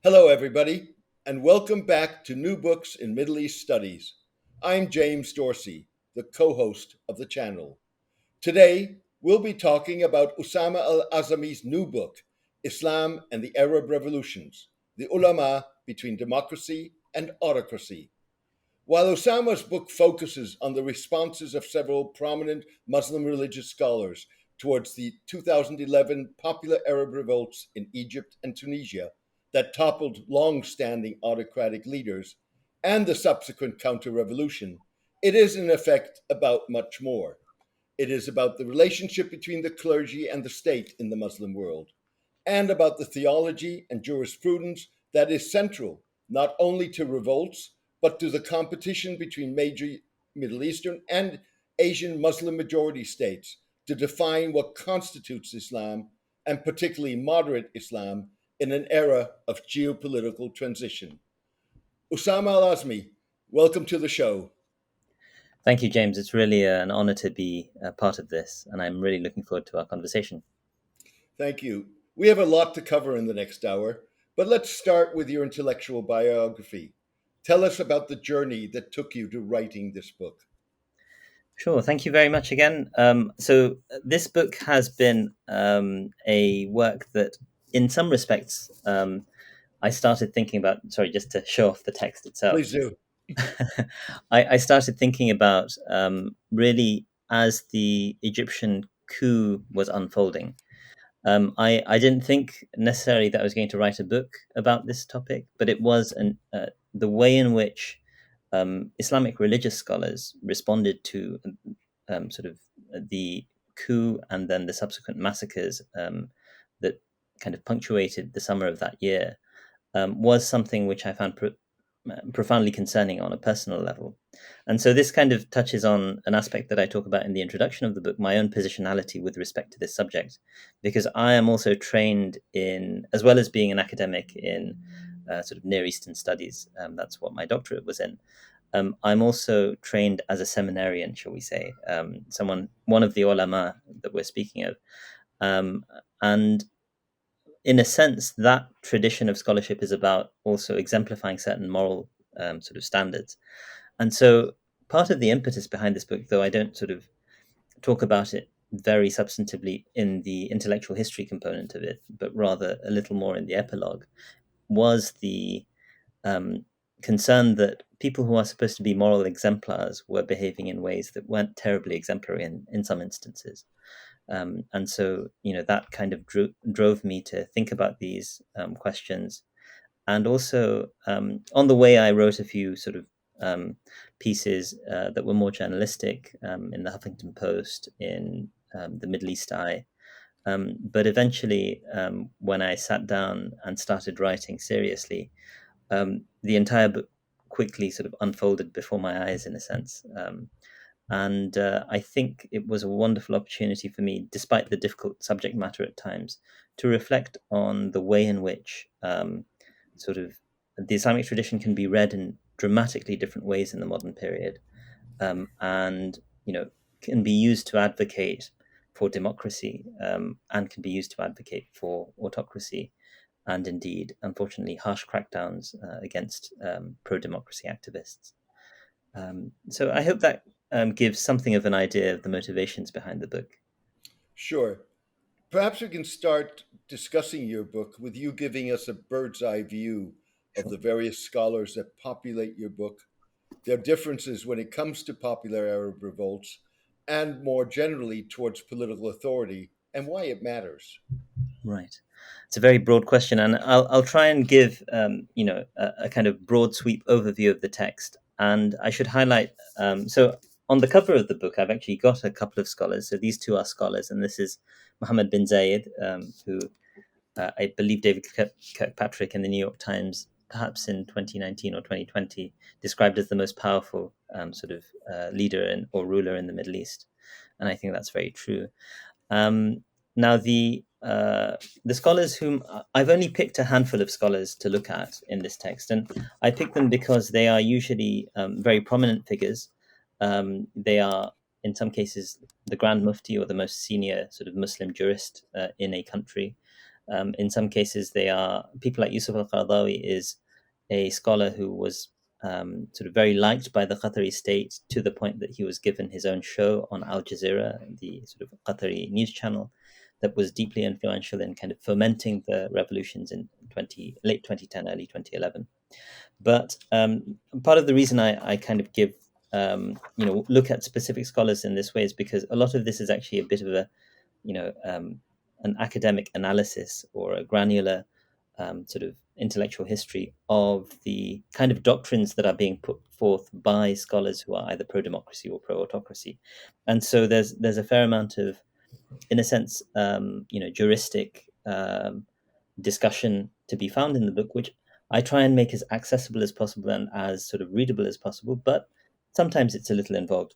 Hello, everybody, and welcome back to New Books in Middle East Studies. I'm James Dorsey, the co host of the channel. Today, we'll be talking about Usaama Al-Azami's new book, Islam and the Arab Revolutions, the Ulama between Democracy and Autocracy. While Osama's book focuses on the responses of several prominent Muslim religious scholars towards the 2011 popular Arab revolts in Egypt and Tunisia that toppled long standing autocratic leaders and the subsequent counter revolution, it is in effect about much more. It is about the relationship between the clergy and the state in the Muslim world, and about the theology and jurisprudence that is central not only to revolts, but to the competition between major Middle Eastern and Asian Muslim majority states to define what constitutes Islam, and particularly moderate Islam, in an era of geopolitical transition. Usaama Al Azmi, welcome to the show. Thank you, James. It's really an honor to be a part of this, and I'm really looking forward to our conversation. Thank you. We have a lot to cover in the next hour, but let's start with your intellectual biography. Tell us about the journey that took you to writing this book. Sure. Thank you very much again. This book has been a work that, in some respects, I started thinking about. Sorry, just to show off the text itself. Please do. I started thinking about really as the Egyptian coup was unfolding. I didn't think necessarily that I was going to write a book about this topic, but it was the way in which Islamic religious scholars responded to sort of the coup and then the subsequent massacres that kind of punctuated the summer of that year was something which I found profoundly concerning on a personal level. And so this kind of touches on an aspect that I talk about in the introduction of the book, my own positionality with respect to this subject, because I am also trained in, as well as being an academic in sort of Near Eastern studies, that's what my doctorate was in. I'm also trained as a seminarian, shall we say, one of the ulama that we're speaking of. And in a sense, that tradition of scholarship is about also exemplifying certain moral sort of standards. And so part of the impetus behind this book, though I don't sort of talk about it very substantively in the intellectual history component of it, but rather a little more in the epilogue, was the concern that people who are supposed to be moral exemplars were behaving in ways that weren't terribly exemplary in some instances. And so, that kind of drove me to think about these questions. And also, on the way, I wrote a few sort of pieces that were more journalistic in the Huffington Post, in the Middle East Eye. But eventually, when I sat down and started writing seriously, the entire book quickly sort of unfolded before my eyes, in a sense. And I think it was a wonderful opportunity for me, despite the difficult subject matter at times, to reflect on the way in which sort of the Islamic tradition can be read in dramatically different ways in the modern period, and can be used to advocate for democracy, and can be used to advocate for autocracy, and indeed, unfortunately, harsh crackdowns against pro-democracy activists. So I hope that gives something of an idea of the motivations behind the book. Sure. Perhaps we can start discussing your book with you giving us a bird's eye view of Sure. the various scholars that populate your book, their differences when it comes to popular Arab revolts, and more generally towards political authority, and why it matters. Right. It's a very broad question, and I'll try and give a kind of broad sweep overview of the text. And I should highlight, so on the cover of the book, I've actually got a couple of scholars. So these two are scholars, and this is Mohammed bin Zayed, who I believe David Kirkpatrick in the New York Times, perhaps in 2019 or 2020, described as the most powerful sort of leader or ruler in the Middle East, and I think that's very true. Now, the scholars whom I've only picked a handful of scholars to look at in this text, and I picked them because they are usually very prominent figures. They are, in some cases, the Grand Mufti or the most senior sort of Muslim jurist in a country. In some cases, they are people like Yusuf al-Qaradawi is a scholar who was sort of very liked by the Qatari state to the point that he was given his own show on Al Jazeera, the sort of Qatari news channel, that was deeply influential in kind of fomenting the revolutions in late 2010, early 2011. But part of the reason I kind of give look at specific scholars in this way is because a lot of this is actually a bit of a an academic analysis or a granular sort of intellectual history of the kind of doctrines that are being put forth by scholars who are either pro-democracy or pro-autocracy. And so there's a fair amount of, in a sense, juristic discussion to be found in the book, which I try and make as accessible as possible and as sort of readable as possible, but sometimes it's a little involved.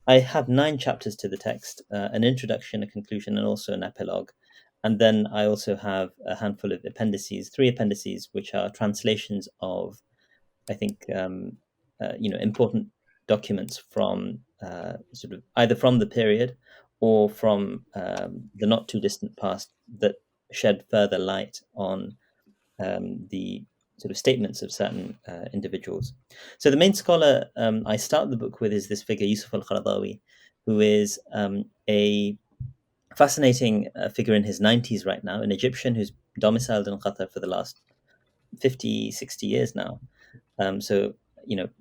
I have 9 chapters to the text, an introduction, a conclusion, and also an epilogue. And then I also have a handful of appendices, 3 appendices, which are translations of, I think, important documents from sort of either from the period or from the not too distant past that shed further light on the sort of statements of certain individuals. So the main scholar I start the book with is this figure, Yusuf al-Qaradawi, who is a fascinating figure in his 90s right now, an Egyptian who's domiciled in Qatar for the last 50, 60 years now. So,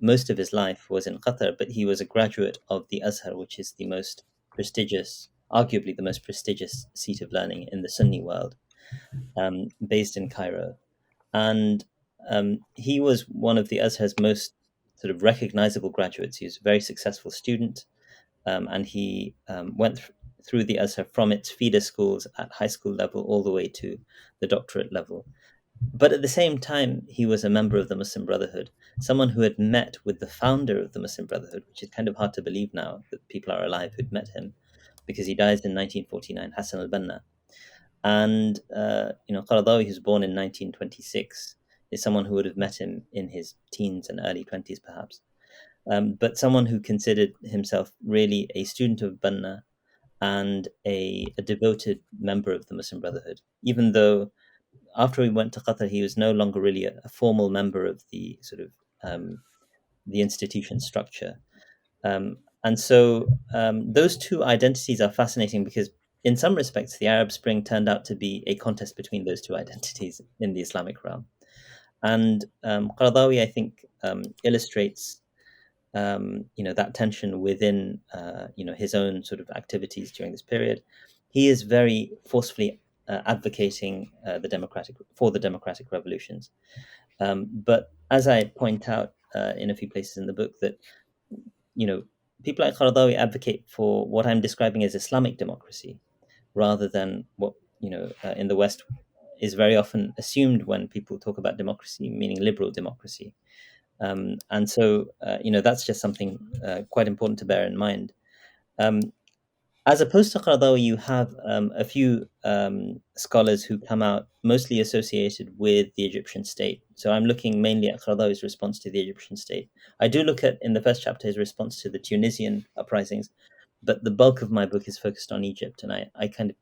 most of his life was in Qatar, but he was a graduate of the Azhar, which is the most prestigious, arguably the most prestigious seat of learning in the Sunni world, based in Cairo. And he was one of the Azhar's most sort of recognizable graduates. He was a very successful student, and he went through the Azhar from its feeder schools at high school level all the way to the doctorate level. But at the same time, he was a member of the Muslim Brotherhood, someone who had met with the founder of the Muslim Brotherhood, which is kind of hard to believe now that people are alive who'd met him, because he dies in 1949, Hassan al-Banna. And, Qaradawi, who's born in 1926, is someone who would have met him in his teens and early 20s, perhaps. But someone who considered himself really a student of Banna and a devoted member of the Muslim Brotherhood, even though after he went to Qatar, he was no longer really a formal member of the sort of the institution structure. And so those two identities are fascinating because in some respects, the Arab Spring turned out to be a contest between those two identities in the Islamic realm. And Qaradawi, I think, illustrates that tension within his own sort of activities during this period. He is very forcefully advocating for the democratic revolutions. But as I point out in a few places in the book, that people like Qaradawi advocate for what I'm describing as Islamic democracy, rather than what in the West is very often assumed when people talk about democracy, meaning liberal democracy. And so, that's just something quite important to bear in mind. As opposed to Qaradawi, you have a few scholars who come out mostly associated with the Egyptian state. So I'm looking mainly at Qaradawi's response to the Egyptian state. I do look at, in the first chapter, his response to the Tunisian uprisings, but the bulk of my book is focused on Egypt, and I kind of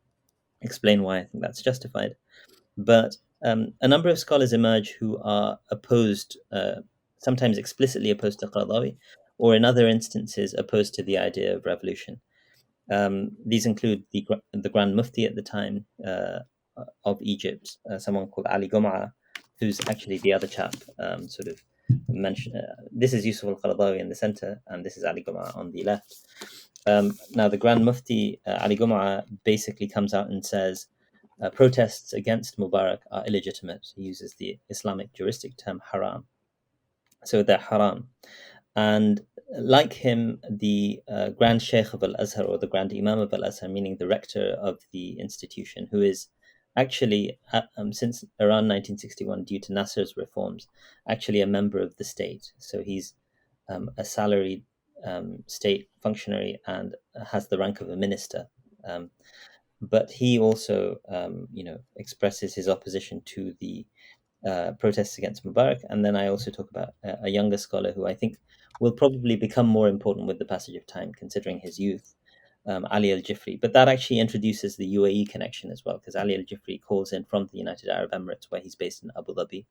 explain why I think that's justified. But a number of scholars emerge who are opposed, sometimes explicitly opposed to Qaradawi, or in other instances opposed to the idea of revolution. These include the Grand Mufti at the time of Egypt, someone called Ali Gum'a, who's actually the other chap sort of mentioned. This is Yusuf al-Qaradawi in the center, and this is Ali Gum'a on the left. Now, the Grand Mufti, Ali Gum'a, basically comes out and says protests against Mubarak are illegitimate. He uses the Islamic juristic term haram. So they're haram. And like him, the Grand Sheikh of Al-Azhar, or the Grand Imam of Al-Azhar, meaning the rector of the institution, who is actually, since around 1961, due to Nasser's reforms, actually a member of the state. So he's a salaried state functionary and has the rank of a minister. But he also, expresses his opposition to the protests against Mubarak. And then I also talk about a younger scholar who I think will probably become more important with the passage of time, considering his youth, Ali al-Jifri. But that actually introduces the UAE connection as well, because Ali al-Jifri calls in from the United Arab Emirates, where he's based in Abu Dhabi,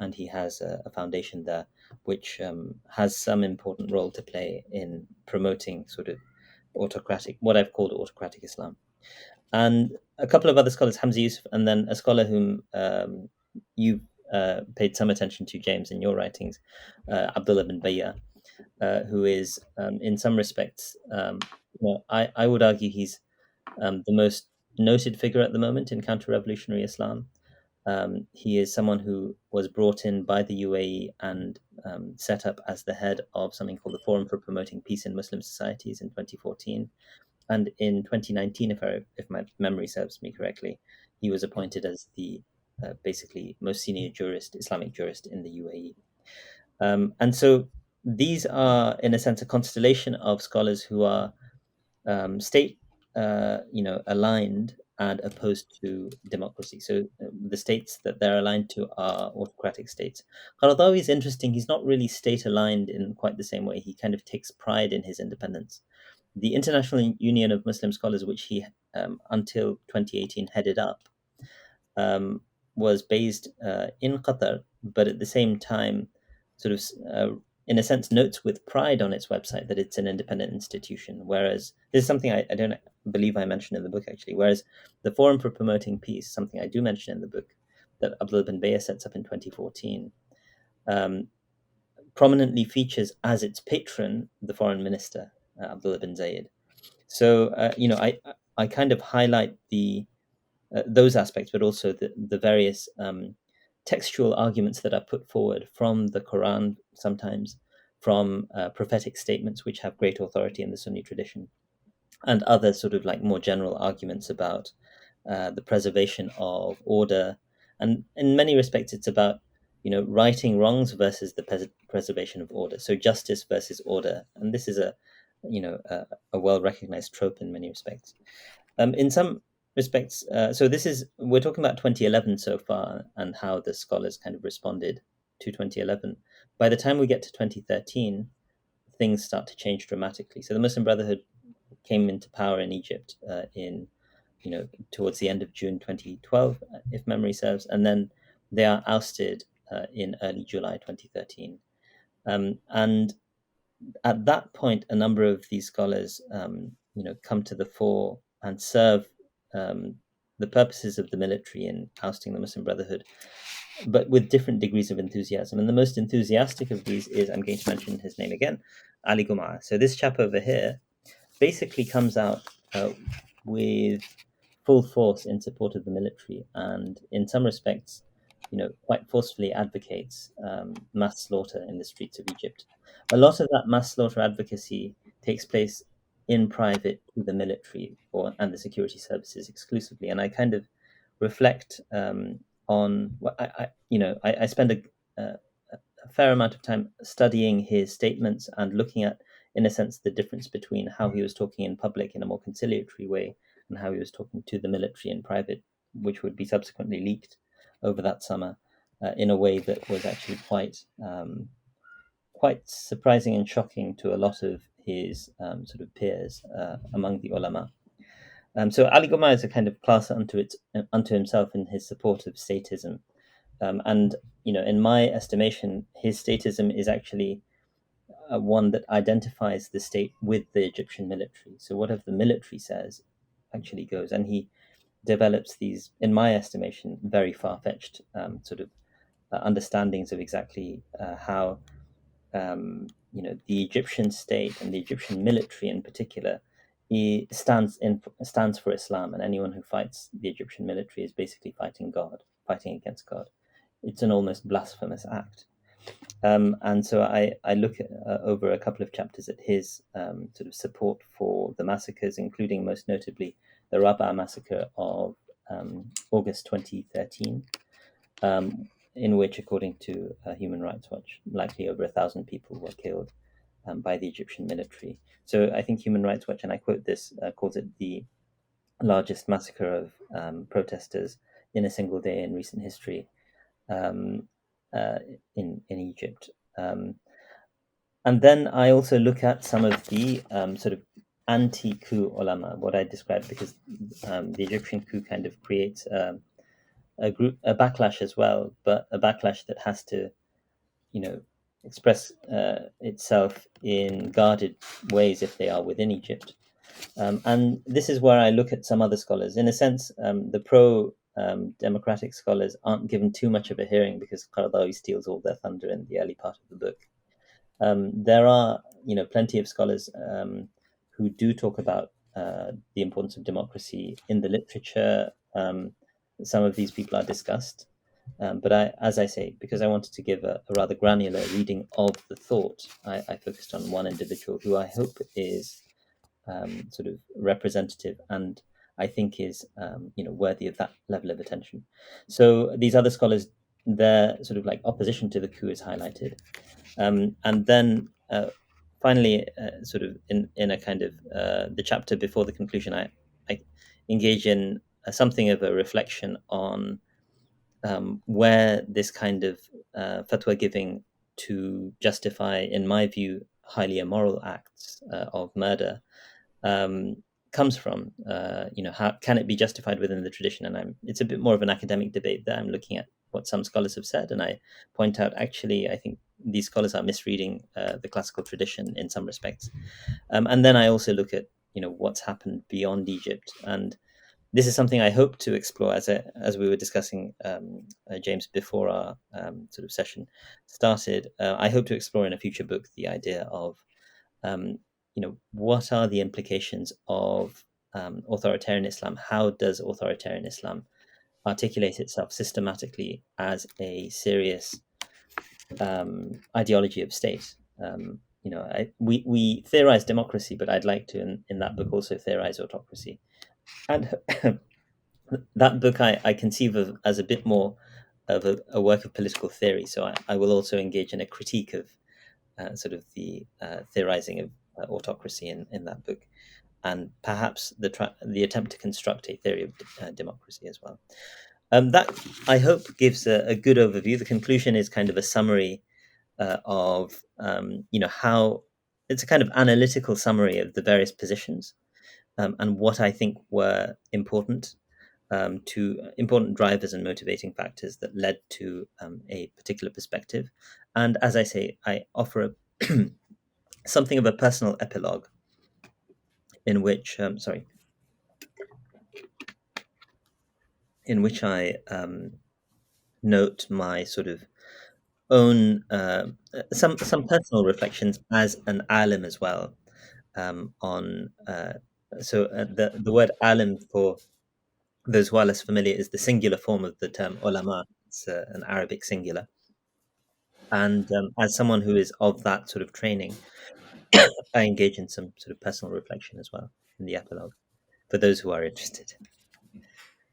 and he has a foundation there, which has some important role to play in promoting sort of autocratic, what I've called autocratic Islam. And a couple of other scholars, Hamza Yusuf, and then a scholar whom you paid some attention to, James, in your writings, Abdullah bin Bayya, who is, in some respects, I would argue he's the most noted figure at the moment in counter-revolutionary Islam. He is someone who was brought in by the UAE and set up as the head of something called the Forum for Promoting Peace in Muslim Societies in 2014. And in 2019, if my memory serves me correctly, he was appointed as the basically most senior Islamic jurist in the UAE. And so these are, in a sense, a constellation of scholars who are state, aligned and opposed to democracy. So the states that they're aligned to are autocratic states. Qaradawi is interesting. He's not really state aligned in quite the same way. He kind of takes pride in his independence. The International Union of Muslim Scholars, which he until 2018 headed up, was based in Qatar, but at the same time, sort of, in a sense, notes with pride on its website that it's an independent institution. Whereas this is something I don't believe I mentioned in the book, actually. Whereas the Forum for Promoting Peace, something I do mention in the book, that Abdullah bin Bayya sets up in 2014, prominently features as its patron the foreign minister, Abdullah bin Zayed. So, I kind of highlight those aspects, but also the various textual arguments that are put forward from the Quran, sometimes from prophetic statements, which have great authority in the Sunni tradition, and other sort of like more general arguments about the preservation of order. And in many respects, it's about righting wrongs versus the preservation of order. So justice versus order, and this is a well recognized trope in many respects. In some respects, so we're talking about 2011 so far, and how the scholars kind of responded to 2011. By the time we get to 2013, things start to change dramatically. So the Muslim Brotherhood came into power in Egypt towards the end of June 2012, if memory serves, and then they are ousted in early July 2013. And at that point, a number of these scholars, come to the fore and serve the purposes of the military in ousting the Muslim Brotherhood, but with different degrees of enthusiasm. And the most enthusiastic of these is, I'm going to mention his name again, Ali Gumar. So this chap over here basically comes out with full force in support of the military, and in some respects, quite forcefully advocates mass slaughter in the streets of Egypt. A lot of that mass slaughter advocacy takes place in private to the military and the security services exclusively, and I kind of reflect on what I spend a fair amount of time studying his statements and looking at, in a sense, the difference between how he was talking in public in a more conciliatory way and how he was talking to the military in private, which would be subsequently leaked over that summer in a way that was actually quite surprising and shocking to a lot of his sort of peers among the ulama. So Ali Gomar is a kind of class unto himself in his support of statism. And in my estimation, his statism is actually one that identifies the state with the Egyptian military. So whatever the military says actually goes, and he develops these, in my estimation, very far-fetched sort of understandings of exactly how the Egyptian state and the Egyptian military in particular stands for Islam, and anyone who fights the Egyptian military is basically fighting against God. It's an almost blasphemous act. And so I look at, over a couple of chapters at his sort of support for the massacres, including most notably the Rabaa massacre of August 2013, in which, according to Human Rights Watch, likely over 1,000 people were killed by the Egyptian military. So I think Human Rights Watch, and I quote this, calls it the largest massacre of protesters in a single day in recent history. In Egypt. And then I also look at some of the sort of anti-coup ulama, what I described, because the Egyptian coup kind of creates a backlash as well, but a backlash that has to, express itself in guarded ways if they are within Egypt. And this is where I look at some other scholars. In a sense, the pro democratic scholars aren't given too much of a hearing because Qaradawi steals all their thunder in the early part of the book. There are, plenty of scholars who do talk about the importance of democracy in the literature. Some of these people are discussed, but as I say, because I wanted to give a rather granular reading of the thought, I focused on one individual who I hope is sort of representative and I think is worthy of that level of attention. So these other scholars, their sort of like opposition to the coup is highlighted, and then finally, sort of in a kind of the chapter before the conclusion, I engage in something of a reflection on where this kind of fatwa giving to justify, in my view, highly immoral acts of murder um, comes from. How can it be justified within the tradition? And it's a bit more of an academic debate there. I'm looking at what some scholars have said, and I point out actually I think these scholars are misreading the classical tradition in some respects. And then I also look at what's happened beyond Egypt, and this is something I hope to explore as we were discussing, James, before our sort of session started. I hope to explore in a future book the idea of um, what are the implications of authoritarian Islam? How does authoritarian Islam articulate itself systematically as a serious ideology of state? We theorize democracy, but I'd like to, in that book, also theorize autocracy. And that book I conceive of as a bit more of a work of political theory. So I will also engage in a critique of sort of the theorizing of autocracy in that book, and perhaps the attempt to construct a theory of democracy as well. That I hope gives a good overview. The conclusion is kind of a summary of how it's a kind of analytical summary of the various positions and what I think were important to important drivers and motivating factors that led to a particular perspective. And as I say, I offer something of a personal epilogue in which, I note my sort of own some personal reflections as an alim as well on. The word alim, for those who are less familiar, is the singular form of the term ulama. It's an Arabic singular. And as someone who is of that sort of training, I engage in some sort of personal reflection as well in the epilogue for those who are interested.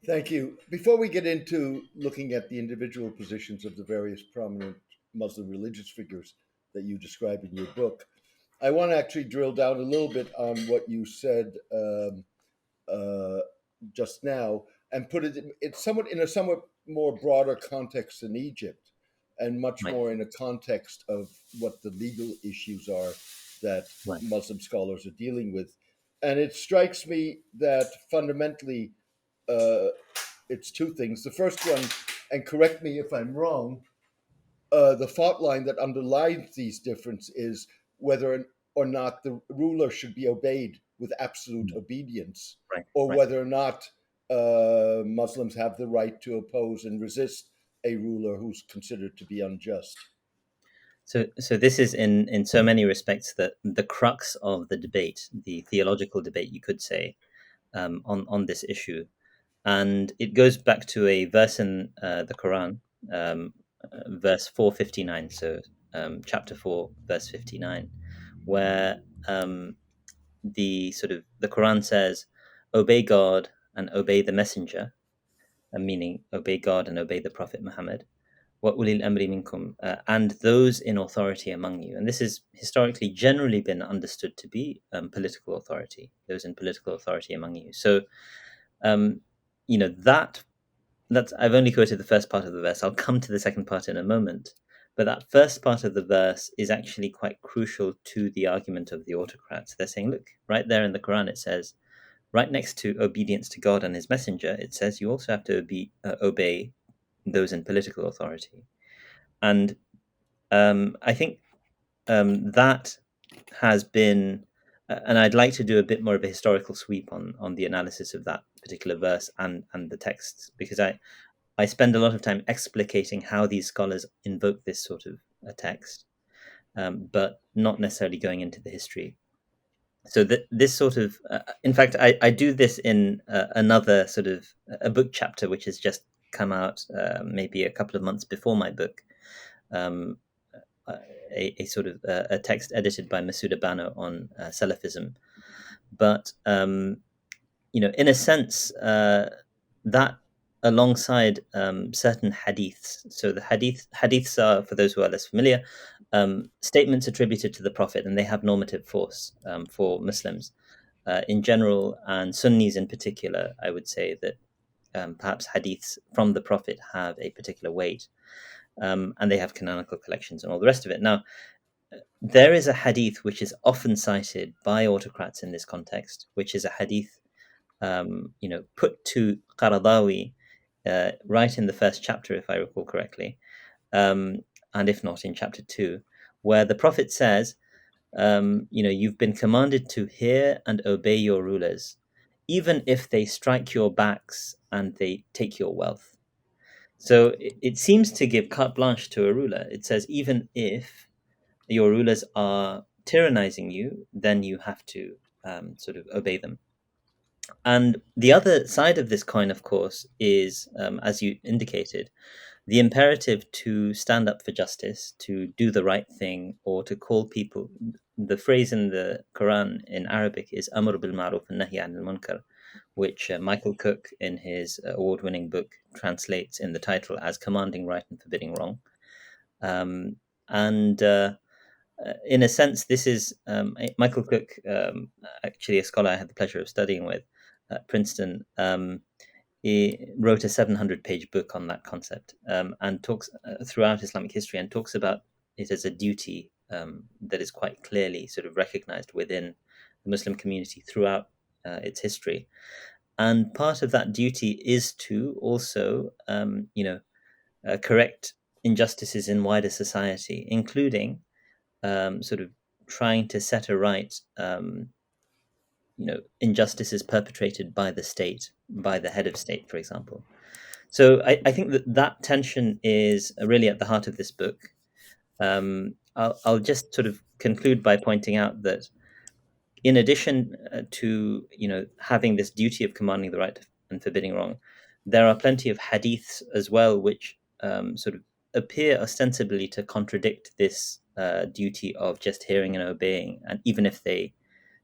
Thank you. Before we get into looking at the individual positions of the various prominent Muslim religious figures that you describe in your book, I want to actually drill down a little bit on what you said uh, just now and put it's somewhat in a somewhat more broader context than Egypt, and much Right, more in a context of what the legal issues are that right, Muslim scholars are dealing with. And it strikes me that fundamentally uh, it's two things. The first one, and correct me if I'm wrong, the fault line that underlies these differences is whether or not the ruler should be obeyed with absolute obedience, right, or right. whether or not Muslims have the right to oppose and resist a ruler who's considered to be unjust. So this is in so many respects the crux of the debate, the theological debate, you could say, on this issue, and it goes back to a verse in the Quran, verse 459. So chapter 4, verse 59, where the Quran says, "Obey God and obey the Messenger," meaning obey God and obey the Prophet Muhammad. Wa ulil amri minkum, and those in authority among you. And this is historically generally been understood to be political authority, those in political authority among you. So, um, that that's I've only quoted the first part of the verse. I'll come to the second part in a moment. But that first part of the verse is actually quite crucial to the argument of the autocrats. They're saying, look, right there in the Quran, it says, right next to obedience to God and his messenger, it says you also have to obey those in political authority. And I think that has been, and I'd like to do a bit more of a historical sweep on the analysis of that particular verse and the texts, because I spend a lot of time explicating how these scholars invoke this sort of a text, but not necessarily going into the history. So that this sort of, in fact, I do this in another sort of a book chapter, which has just come out maybe a couple of months before my book, um, a sort of a text edited by Masuda Bano on Salafism. But in a sense, that alongside certain hadiths. So the hadiths are, for those who are less familiar, statements attributed to the Prophet, and they have normative force for Muslims in general, and Sunnis in particular. I would say that perhaps hadiths from the Prophet have a particular weight, and they have canonical collections and all the rest of it. Now, there is a hadith which is often cited by autocrats in this context, which is a hadith put to Qaradawi right in the first chapter, if I recall correctly, and if not in chapter 2, where the Prophet says, you've been commanded to hear and obey your rulers, even if they strike your backs and they take your wealth. So it seems to give carte blanche to a ruler. It says, even if your rulers are tyrannizing you, then you have to sort of obey them. And the other side of this coin, of course, is, as you indicated, the imperative to stand up for justice, to do the right thing, or to call people. The phrase in the Quran in Arabic is Amr bil Ma'ruf and Nahi anil Munkar, which Michael Cook, in his award-winning book, translates in the title as commanding right and forbidding wrong. And in a sense, this is Michael Cook, actually a scholar I had the pleasure of studying with at Princeton. He wrote a 700-page book on that concept, and talks throughout Islamic history, and talks about it as a duty that is quite clearly sort of recognized within the Muslim community throughout its history. And part of that duty is to also, correct injustices in wider society, including sort of trying to set aright, injustices perpetrated by the state, by the head of state, for example. So I think that tension is really at the heart of this book. I'll just sort of conclude by pointing out that in addition to having this duty of commanding the right and forbidding wrong, there are plenty of hadiths as well which sort of appear ostensibly to contradict this duty of just hearing and obeying, and even if they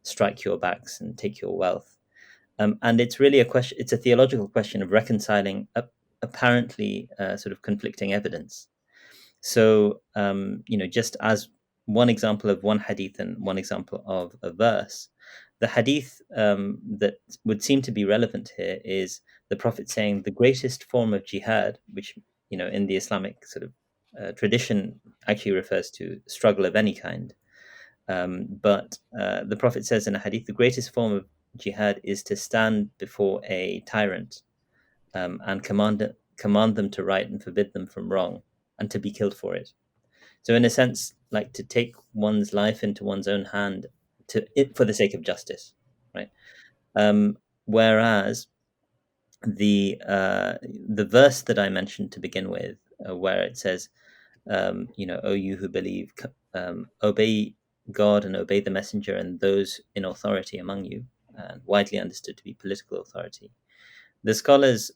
strike your backs and take your wealth. And it's really a question. It's a theological question of reconciling apparently sort of conflicting evidence. So, just as one example of one hadith and one example of a verse, the hadith that would seem to be relevant here is the Prophet saying the greatest form of jihad, which, in the Islamic sort of tradition actually refers to struggle of any kind. But the Prophet says in a hadith, the greatest form of jihad is to stand before a tyrant and command them to right and forbid them from wrong, and to be killed for it. So, in a sense, like to take one's life into one's own hand for the sake of justice, right? Whereas the verse that I mentioned to begin with, where it says, "O you who believe, obey God and obey the messenger and those in authority among you," and widely understood to be political authority. The scholars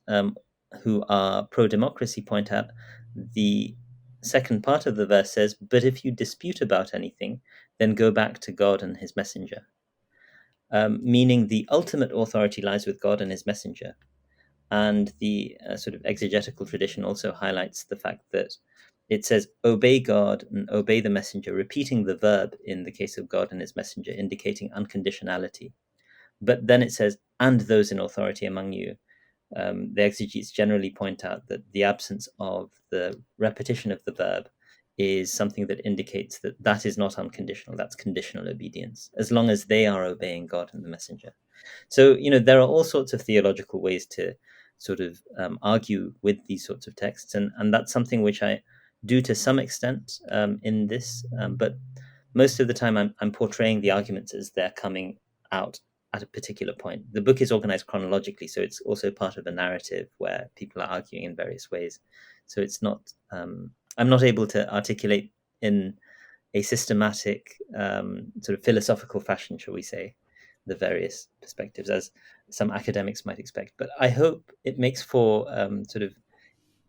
who are pro-democracy point out the second part of the verse says, "But if you dispute about anything, then go back to God and his messenger," meaning the ultimate authority lies with God and his messenger. And the sort of exegetical tradition also highlights the fact that it says, obey God and obey the messenger, repeating the verb in the case of God and his messenger, indicating unconditionality. But then it says, and those in authority among you. The exegetes generally point out that the absence of the repetition of the verb is something that indicates that that is not unconditional. That's conditional obedience, as long as they are obeying God and the messenger. So, there are all sorts of theological ways to sort of argue with these sorts of texts, and that's something which I do to some extent in this, but most of the time I'm portraying the arguments as they're coming out at a particular point. The book is organized chronologically, so it's also part of a narrative where people are arguing in various ways. So it's not, I'm not able to articulate in a systematic sort of philosophical fashion, shall we say, the various perspectives as some academics might expect. But I hope it makes for sort of,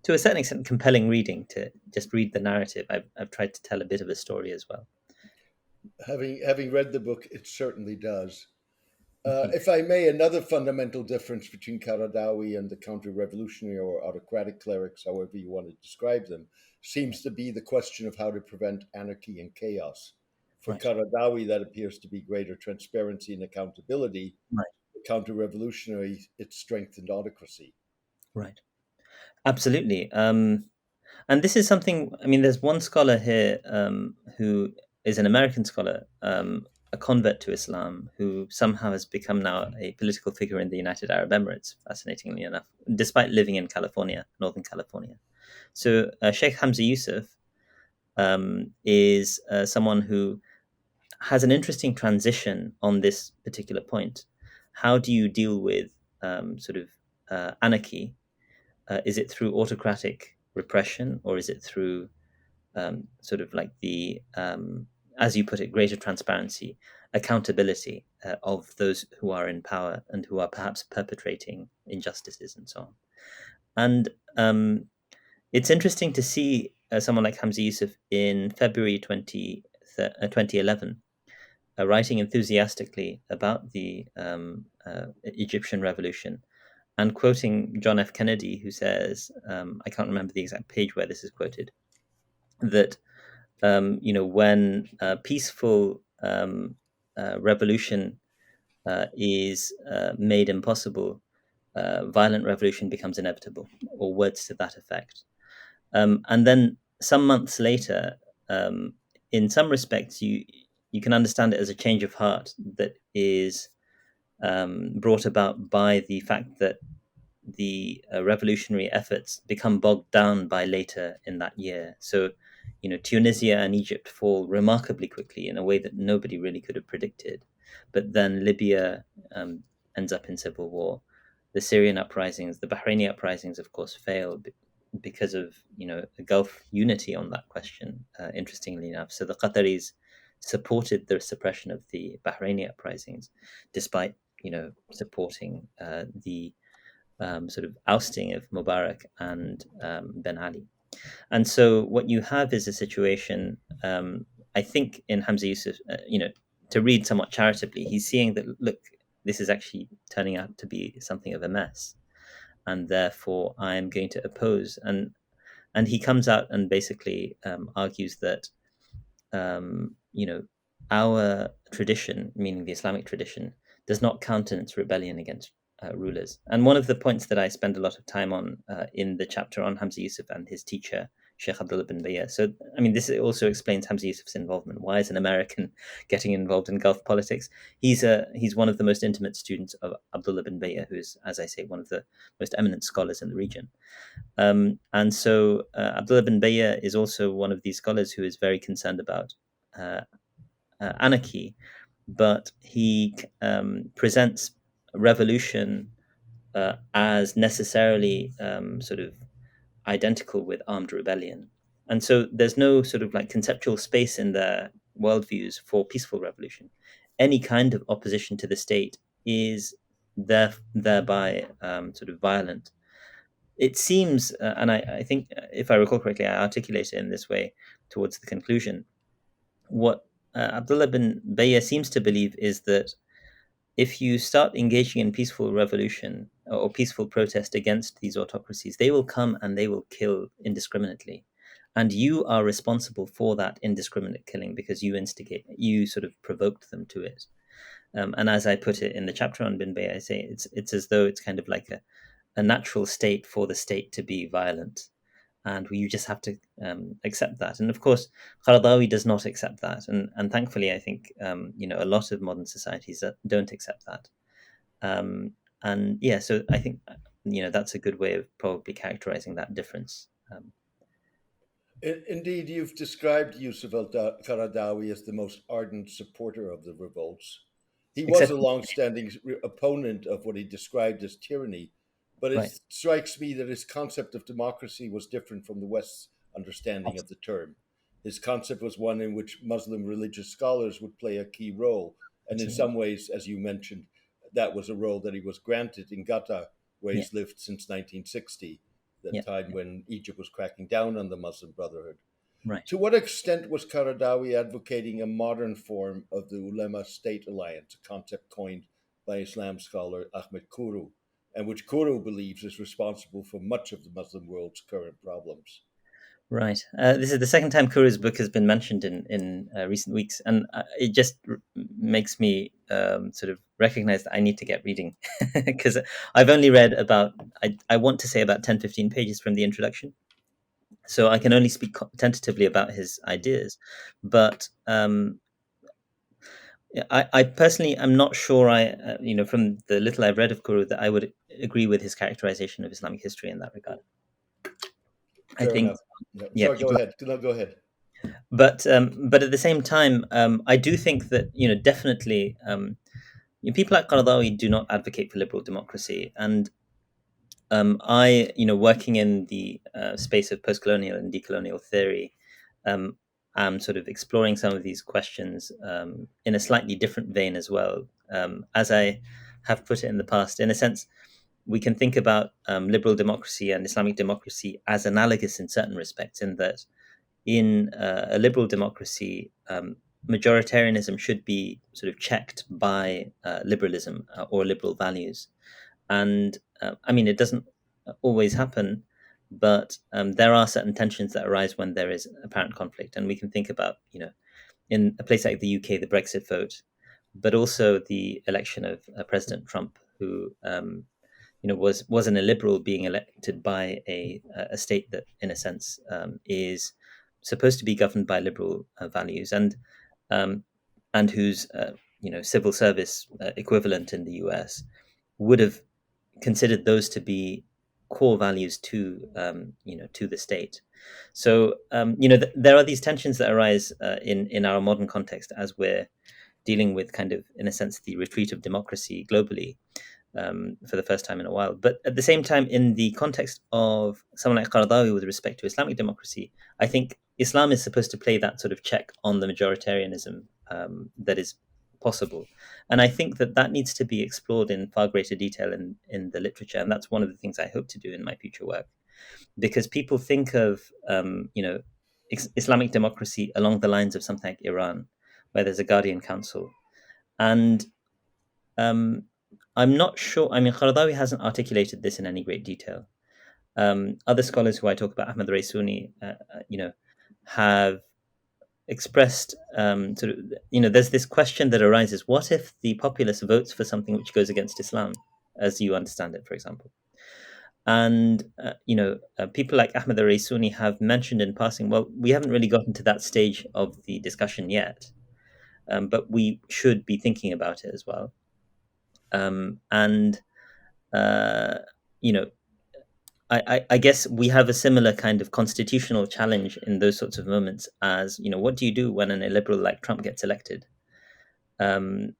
to a certain extent, compelling reading to just read the narrative. I've tried to tell a bit of a story as well. Having read the book, it certainly does. Mhm. If I may, another fundamental difference between Qaradawi and the counter-revolutionary or autocratic clerics, however you want to describe them, seems to be the question of how to prevent anarchy and chaos. For Right, Qaradawi, that appears to be greater transparency and accountability. right, The counter-revolutionary, it's strengthened autocracy. right. Absolutely. And this is something, I mean, there's one scholar here who is an American scholar, a convert to Islam, who somehow has become now a political figure in the United Arab Emirates, fascinatingly enough, despite living in California, Northern California. So Sheikh Hamza Yusuf is someone who has an interesting transition on this particular point. How do you deal with sort of anarchy? Is it through autocratic repression, or is it through sort of like the, as you put it, greater transparency, accountability of those who are in power and who are perhaps perpetrating injustices and so on? And it's interesting to see someone like Hamza Yusuf in February 2011 writing enthusiastically about the Egyptian revolution and quoting John F. Kennedy, who says, I can't remember the exact page where this is quoted, that when peaceful revolution is made impossible, violent revolution becomes inevitable, or words to that effect. And then some months later, in some respects, you can understand it as a change of heart that is brought about by the fact that the revolutionary efforts become bogged down by later in that year. So, Tunisia and Egypt fall remarkably quickly in a way that nobody really could have predicted. But then Libya ends up in civil war. The Syrian uprisings, the Bahraini uprisings, of course, failed because of the Gulf unity on that question. Interestingly enough, so the Qataris supported the suppression of the Bahraini uprisings, despite supporting the sort of ousting of Mubarak and Ben Ali. And so what you have is a situation, I think, in Hamza Yusuf, to read somewhat charitably, he's seeing that, look, this is actually turning out to be something of a mess. And therefore, I'm going to oppose. And he comes out and basically argues that, our tradition, meaning the Islamic tradition, does not countenance rebellion against rulers. And one of the points that I spend a lot of time on in the chapter on Hamza Yusuf and his teacher, Sheikh Abdullah bin Bayya. So, I mean, this also explains Hamza Yusuf's involvement. Why is an American getting involved in Gulf politics? He's one of the most intimate students of Abdullah bin Bayya, who is, as I say, one of the most eminent scholars in the region. And so Abdullah bin Bayya is also one of these scholars who is very concerned about uh, anarchy, but he presents revolution as necessarily sort of identical with armed rebellion. And so there's no sort of like conceptual space in their worldviews for peaceful revolution. Any kind of opposition to the state is thereby sort of violent. It seems, and I think, if I recall correctly, I articulate it in this way towards the conclusion. What Abdullah bin Bayya seems to believe is that if you start engaging in peaceful revolution or peaceful protest against these autocracies, they will come and they will kill indiscriminately. And you are responsible for that indiscriminate killing because you sort of provoked them to it. And as I put it in the chapter on Bin Bay, I say it's as though it's kind of like a natural state for the state to be violent. and you just have to accept that. And of course, Qaradawi does not accept that, and thankfully, I think a lot of modern societies that don't accept that. And yeah, so I think that's a good way of probably characterizing that difference. Indeed, you've described Yusuf al-Qaradawi as the most ardent supporter of the revolts. He was Except a long-standing opponent of what he described as tyranny, but it right, strikes me that his concept of democracy was different from the West's understanding of the term. His concept was one in which Muslim religious scholars would play a key role, and in absolutely, some ways, as you mentioned, that was a role that he was granted in Qatar, where yeah, he's lived since 1960, the yeah, time yeah, when Egypt was cracking down on the Muslim Brotherhood. right. To what extent was Qaradawi advocating a modern form of the Ulama state alliance, a concept coined by Islam scholar Ahmed Kuru, and which Kuru believes is responsible for much of the Muslim world's current problems? Right. This is the second time Kuru's book has been mentioned in recent weeks, and it just makes me sort of recognize that I need to get reading because I've only read about, I want to say about 10, 15 pages from the introduction. So I can only speak tentatively about his ideas. But yeah, I personally am not sure from the little I've read of Kuru, that I would agree with his characterization of Islamic history in that regard. I Fair think, enough. Yeah. yeah, Sorry, go people. ahead. No, go ahead. But at the same time, I do think that definitely people like Qaradawi do not advocate for liberal democracy, and working in the space of post-colonial and decolonial theory, am sort of exploring some of these questions in a slightly different vein as well. As I have put it in the past, in a sense, we can think about liberal democracy and Islamic democracy as analogous in certain respects, in that in a liberal democracy, majoritarianism should be sort of checked by liberalism or liberal values. And I mean, it doesn't always happen, but there are certain tensions that arise when there is apparent conflict. And we can think about, in a place like the UK, the Brexit vote, but also the election of President Trump, who was an illiberal being elected by a state that, in a sense, is supposed to be governed by liberal values, um, and whose civil service equivalent in the US would have considered those to be core values to the state. So there are these tensions that arise in our modern context as we're dealing with, kind of, in a sense, the retreat of democracy globally for the first time in a while. But at the same time, in the context of someone like Qaradawi with respect to Islamic democracy, I think Islam is supposed to play that sort of check on the majoritarianism that is possible. And I think that that needs to be explored in far greater detail in the literature. And that's one of the things I hope to do in my future work, because people think of, Islamic democracy along the lines of something like Iran, where there's a guardian council. And um, I'm not sure. I mean, Qaradawi hasn't articulated this in any great detail. Other scholars who I talk about, Ahmed Raisuni, have expressed sort of, there's this question that arises: what if the populace votes for something which goes against Islam, as you understand it, for example? And people like Ahmed Raisuni have mentioned in passing, well, we haven't really gotten to that stage of the discussion yet, but we should be thinking about it as well. And uh, you know, I guess we have a similar kind of constitutional challenge in those sorts of moments, as what do you do when an illiberal like Trump gets elected? Um,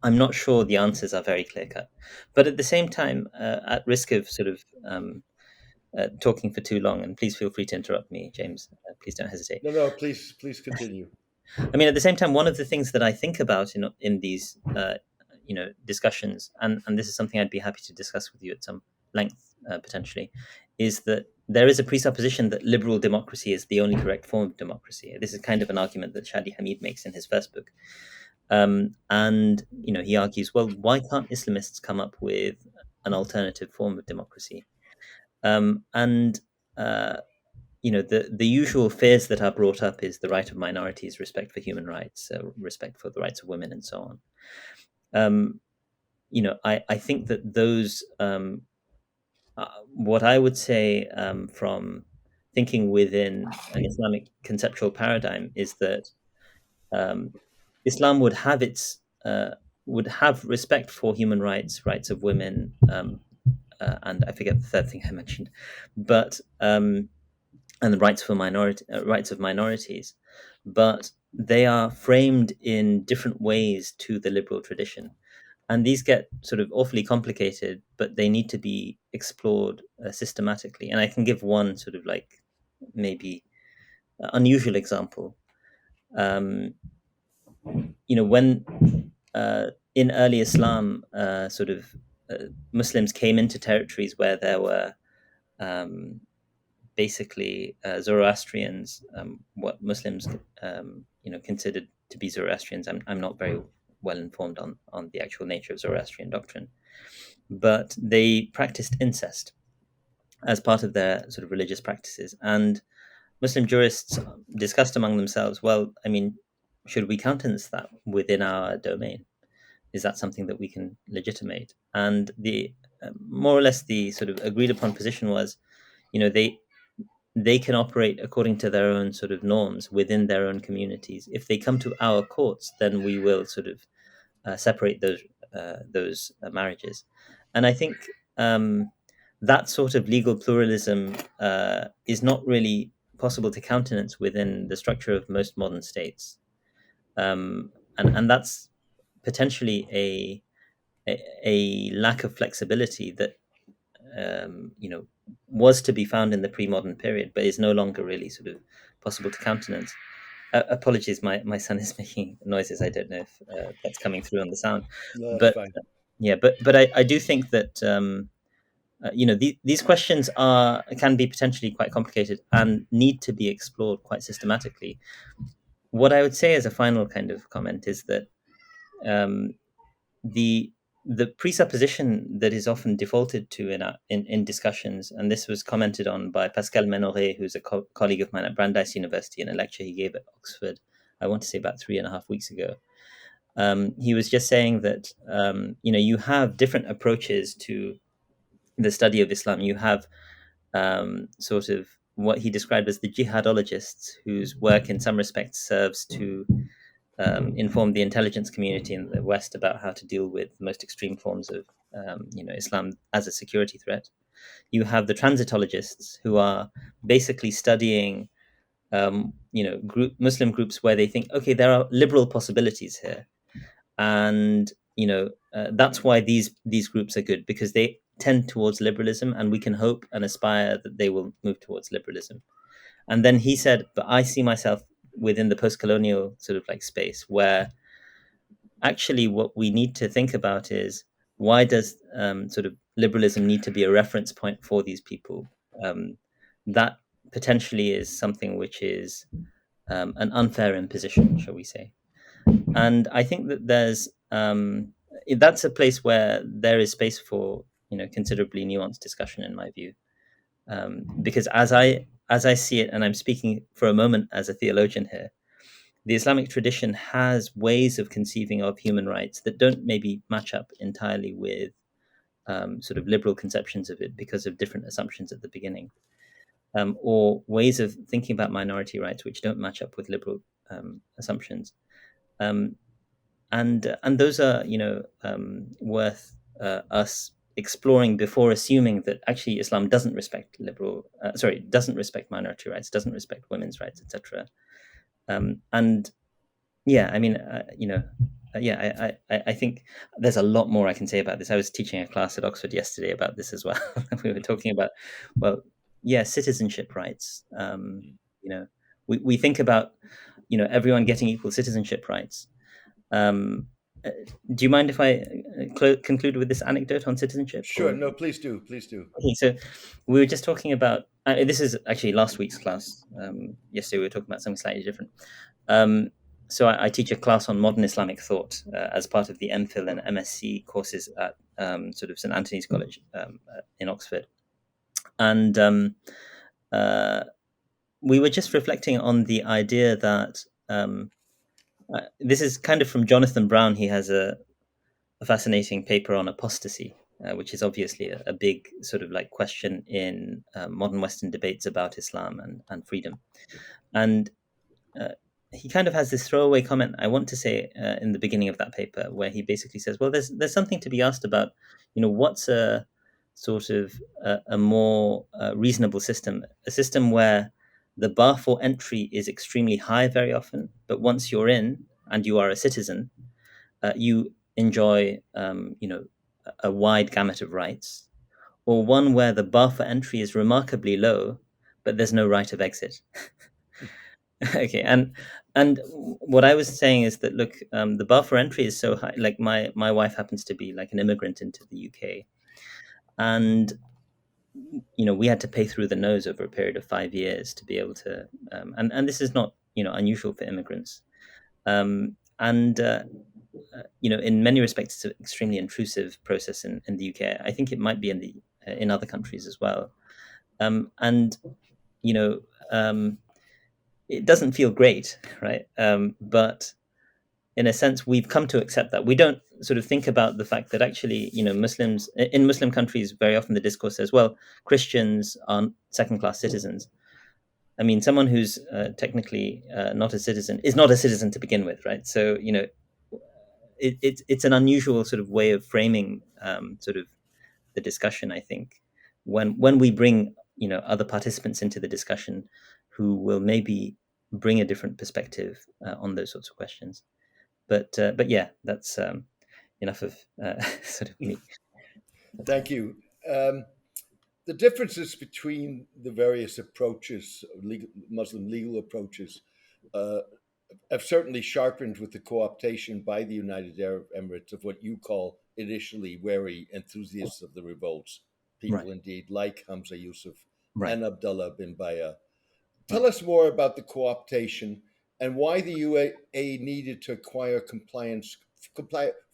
I'm not sure the answers are very clear cut, but at the same time, at risk of sort of talking for too long, and please feel free to interrupt me, James. Please don't hesitate. No, no, please continue. I mean, at the same time, one of the things that I think about in these discussions, and this is something I'd be happy to discuss with you at some length potentially, is that there is a presupposition that liberal democracy is the only correct form of democracy. This is kind of an argument that Shadi Hamid makes in his first book, and he argues, well, why can't Islamists come up with an alternative form of democracy? And the usual fears that are brought up is the right of minorities, respect for human rights, respect for the rights of women, and so on. I think that those, what I would say, from thinking within an Islamic conceptual paradigm is that um, Islam would have respect for human rights, rights of women, and I forget the third thing I mentioned, but and the rights of minorities, but they are framed in different ways to the liberal tradition, and these get sort of awfully complicated, but they need to be explored systematically. And I can give one sort of like maybe unusual example. Um, when in early Islam, Muslims came into territories where there were um, basically Zoroastrians, what Muslims considered to be Zoroastrians. I'm not very well informed on the actual nature of Zoroastrian doctrine, but they practiced incest as part of their sort of religious practices. And Muslim jurists discussed among themselves, well, I mean, should we countenance that within our domain? Is that something that we can legitimate? And the more or less the sort of agreed upon position was, they can operate according to their own sort of norms within their own communities. If they come to our courts, then we will sort of separate those marriages. And I think that sort of legal pluralism is not really possible to countenance within the structure of most modern states, and that's potentially a lack of flexibility that was to be found in the pre-modern period, but is no longer really sort of possible to countenance. Apologies, my son is making noises. I don't know if that's coming through on the sound, No, that's but fine. yeah, but I do think that these questions can be potentially quite complicated and need to be explored quite systematically. What I would say as a final kind of comment is that um, the the presupposition that is often defaulted to in discussions, and this was commented on by Pascal Menoret, who's a colleague of mine at Brandeis University in a lecture he gave at Oxford, I want to say about 3.5 weeks ago. He was just saying that you have different approaches to the study of Islam. You have sort of what he described as the jihadologists, whose work in some respects serves to inform the intelligence community in the West about how to deal with the most extreme forms of Islam as a security threat. You have the transitologists, who are basically studying Muslim groups where they think, okay, there are liberal possibilities here, and that's why these groups are good, because they tend towards liberalism, and we can hope and aspire that they will move towards liberalism. And then he said, but I see myself within the post-colonial sort of like space, where actually what we need to think about is, why does sort of liberalism need to be a reference point for these people? That potentially is something which is an unfair imposition, shall we say. And I think that that's a place where there is space for considerably nuanced discussion, in my view, because as I see it, and I'm speaking for a moment as a theologian here, the Islamic tradition has ways of conceiving of human rights that don't maybe match up entirely with sort of liberal conceptions of it, because of different assumptions at the beginning, or ways of thinking about minority rights which don't match up with liberal assumptions. Um, and those are worth us exploring before assuming that actually Islam doesn't respect doesn't respect minority rights, doesn't respect women's rights, etc. And yeah, I mean, yeah, I think there's a lot more I can say about this. I was teaching a class at Oxford yesterday about this as well. We were talking about, well, yeah, citizenship rights. We think about everyone getting equal citizenship rights. um, uh, do you mind if I conclude with this anecdote on citizenship? Sure. Or No, please do. Please do. okay, so we were just talking about this is actually last week's class. Yesterday we were talking about something slightly different. Um, so I teach a class on modern Islamic thought as part of the MPhil and MSc courses at sort of St Anthony's College in Oxford, and we were just reflecting on the idea that this is kind of from Jonathan Brown. He has a fascinating paper on apostasy, which is obviously a big sort of like question in modern Western debates about Islam and freedom. And uh, he kind of has this throwaway comment, I want to say, in the beginning of that paper, where he basically says, well, there's something to be asked about, what's a sort of a more reasonable system, a system where the bar for entry is extremely high very often, but once you're in and you are a citizen, you enjoy, a wide gamut of rights, or one where the bar for entry is remarkably low, but there's no right of exit. Okay, and what I was saying is that, look, the bar for entry is so high. Like my wife happens to be like an immigrant into the UK, and we had to pay through the nose over a period of 5 years to be able to, and this is not unusual for immigrants, and in many respects, it's an extremely intrusive process in the UK. I think it might be in other countries as well, and you know. It doesn't feel great, right? But in a sense, we've come to accept that. We don't sort of think about the fact that actually, Muslims in Muslim countries, very often the discourse says, well, Christians are second-class citizens. I mean, someone who's technically not a citizen is not a citizen to begin with, right? So, it's an unusual sort of way of framing sort of the discussion, I think, when we bring other participants into the discussion who will maybe bring a different perspective on those sorts of questions. But yeah, that's enough of sort of me. Thank you. Um, the differences between the various approaches, Muslim legal approaches, uh, have certainly sharpened with the co-optation by the United Arab Emirates of what you call initially wary enthusiasts of the revolts, Right, people indeed like Hamza Yusuf right, and Abdullah bin Baya. Tell right. us more about the co-optation and why the UAE needed to acquire